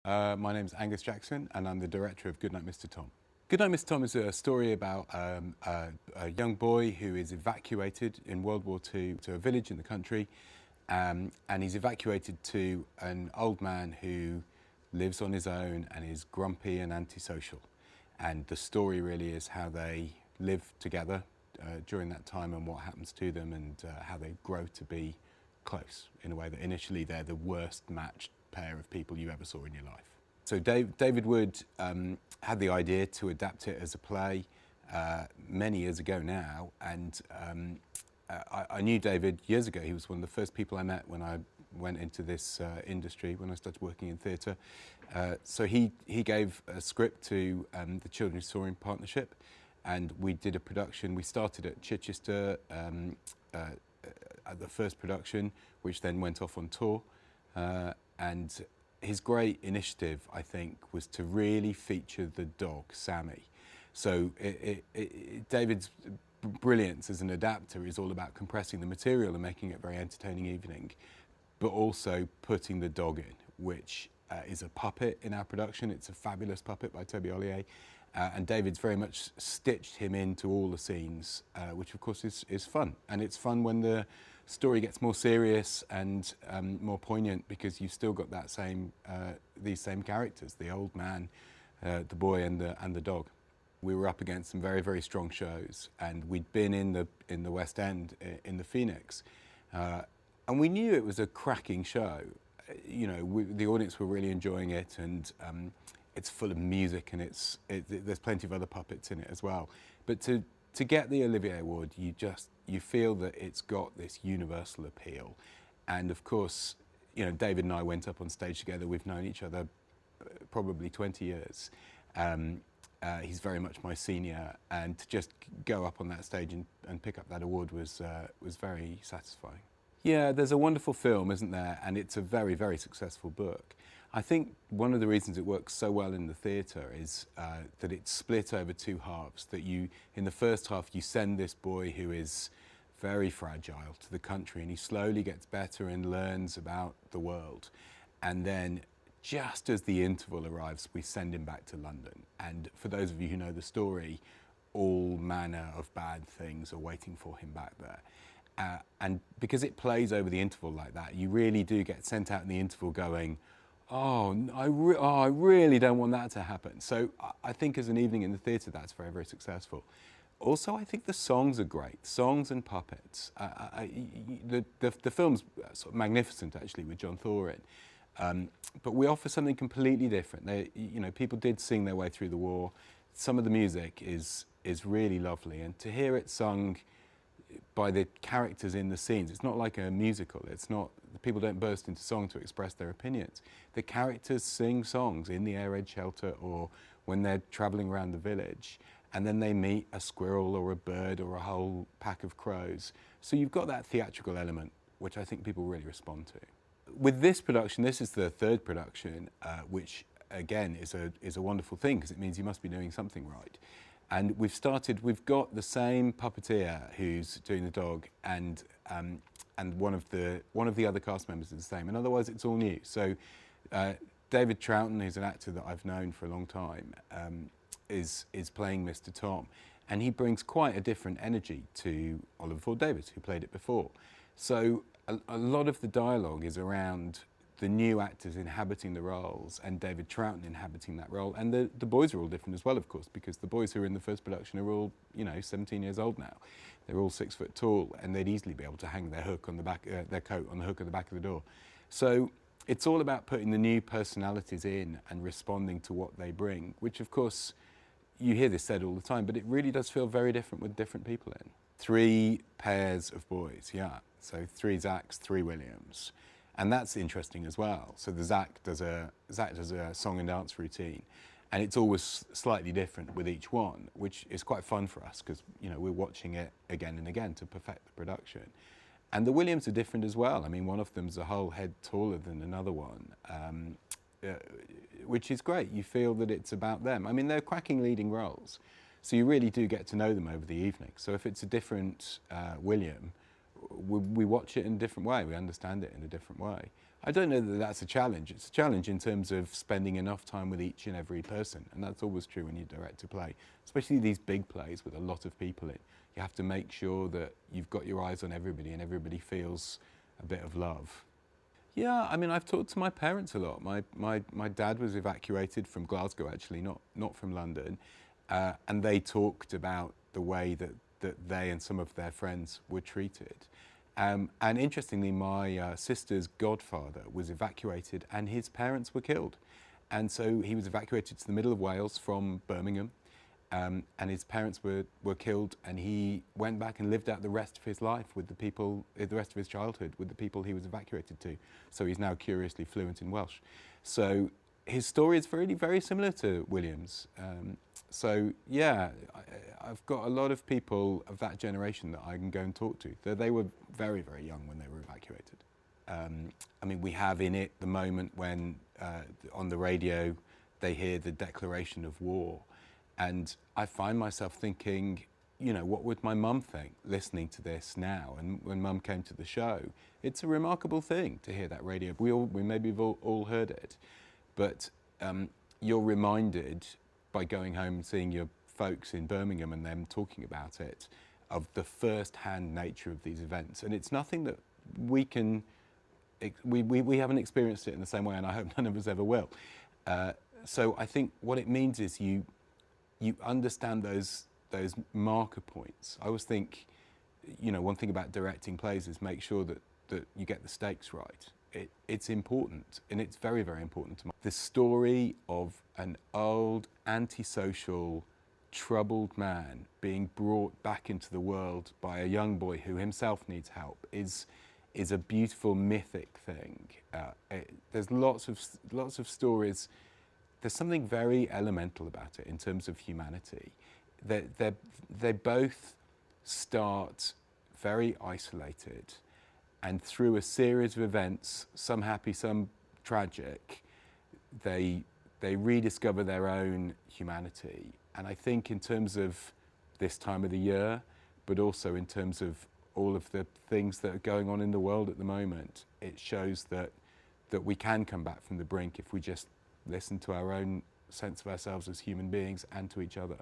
My name's Angus Jackson, and I'm the director of Goodnight, Mr. Tom. Goodnight, Mr. Tom is a story about a young boy who is evacuated in World War II to a village in the country, and he's evacuated to an old man who lives on his own and is grumpy and antisocial. And the story really is how they live together during that time and what happens to them, and how they grow to be close in a way that initially they're the worst matched pair of people you ever saw in your life. So David Wood had the idea to adapt it as a play many years ago now, and I knew David years ago. He was one of the first people I met when I went into this industry, when I started working in theatre. So he gave a script to the Children's Touring Partnership, and we did a production. We started at Chichester at the first production, which then went off on tour. And his great initiative, I think, was to really feature the dog, Sammy. So David's brilliance as an adapter is all about compressing the material and making it a very entertaining evening, but also putting the dog in, which is a puppet in our production. It's a fabulous puppet by Toby Ollier. And David's very much stitched him into all the scenes, which of course is fun. And it's fun when the story gets more serious and more poignant, because you've still got that these same characters, the old man, the boy and the dog. We were up against some very, very strong shows, and we'd been in the West End, in the Phoenix, and we knew it was a cracking show. You know, the audience were really enjoying it, and it's full of music, and there's plenty of other puppets in it as well. But to get the Olivier Award, you feel that it's got this universal appeal. And of course, you know, David and I went up on stage together. We've known each other probably 20 years. He's very much my senior, and to just go up on that stage and pick up that award was very satisfying. Yeah, there's a wonderful film, isn't there? And it's a very, very successful book. I think one of the reasons it works so well in the theatre is that it's split over two halves. That in the first half, you send this boy who is very fragile to the country, and he slowly gets better and learns about the world. And then, just as the interval arrives, we send him back to London. And for those of you who know the story, all manner of bad things are waiting for him back there. And because it plays over the interval like that, you really do get sent out in the interval going, I really don't want that to happen. So I think as an evening in the theatre, that's very, very successful. Also, I think the songs are great, songs and puppets. The film's sort of magnificent, actually, with John Thor in. But we offer something completely different. You know, people did sing their way through the war. Some of the music is really lovely, and to hear it sung by the characters in the scenes. It's not like a musical. It's not, the people don't burst into song to express their opinions. The characters sing songs in the air raid shelter or when they're travelling around the village, and then they meet a squirrel or a bird or a whole pack of crows. So you've got that theatrical element, which I think people really respond to. With this production, this is the third production, which again is a wonderful thing, because it means you must be doing something right. And we've got the same puppeteer who's doing the dog, and one of the other cast members is the same, and otherwise it's all new. So David Troughton, who's an actor that I've known for a long time, is playing Mr. Tom, and he brings quite a different energy to Oliver Ford Davis, who played it before. So a lot of the dialogue is around the new actors inhabiting the roles, and David Troughton inhabiting that role. And the boys are all different as well, of course, because the boys who are in the first production are all, you know, 17 years old now. They're all 6 foot tall, and they'd easily be able to hang their hook on the back, their coat on the hook at the back of the door. So it's all about putting the new personalities in and responding to what they bring, which of course, you hear this said all the time, but it really does feel very different with different people in. 3 pairs of boys, yeah. So 3 Zacks, 3 Williams. And that's interesting as well. So the Zach does a song and dance routine, and it's always slightly different with each one, which is quite fun for us, because, you know, we're watching it again and again to perfect the production. And the Williams are different as well. I mean, one of them's a whole head taller than another one, which is great. You feel that it's about them. I mean, they're cracking leading roles, so you really do get to know them over the evening. So if it's a different William, we watch it in a different way, we understand it in a different way. I don't know that that's a challenge. It's a challenge in terms of spending enough time with each and every person, and that's always true when you direct a play, especially these big plays with a lot of people in. You have to make sure that you've got your eyes on everybody and everybody feels a bit of love. Yeah, I mean, I've talked to my parents a lot. My dad was evacuated from Glasgow, actually, not from London, and they talked about the way that they and some of their friends were treated. And interestingly, my sister's godfather was evacuated and his parents were killed. And so he was evacuated to the middle of Wales from Birmingham, and his parents were killed, and he went back and lived out the rest of his life with the people, the rest of his childhood with the people he was evacuated to. So he's now curiously fluent in Welsh. So his story is very, very similar to William's. So yeah, I've got a lot of people of that generation that I can go and talk to. They were very, very young when they were evacuated. I mean, we have in it the moment when on the radio they hear the declaration of war. And I find myself thinking, you know, what would my mum think listening to this now? And when mum came to the show, it's a remarkable thing to hear that radio. We maybe have all heard it, but you're reminded by going home and seeing your folks in Birmingham and them talking about it, of the first-hand nature of these events. And it's nothing that we can, we haven't experienced it in the same way, and I hope none of us ever will. So I think what it means is you understand those marker points. I always think, you know, one thing about directing plays is make sure that you get the stakes right. It's important, and it's very, very important to me. The story of an old, antisocial, troubled man being brought back into the world by a young boy who himself needs help is a beautiful, mythic thing. There's lots of stories. There's something very elemental about it in terms of humanity. They both start very isolated, and through a series of events, some happy, some tragic, they rediscover their own humanity. And I think in terms of this time of the year, but also in terms of all of the things that are going on in the world at the moment, it shows that we can come back from the brink if we just listen to our own sense of ourselves as human beings and to each other.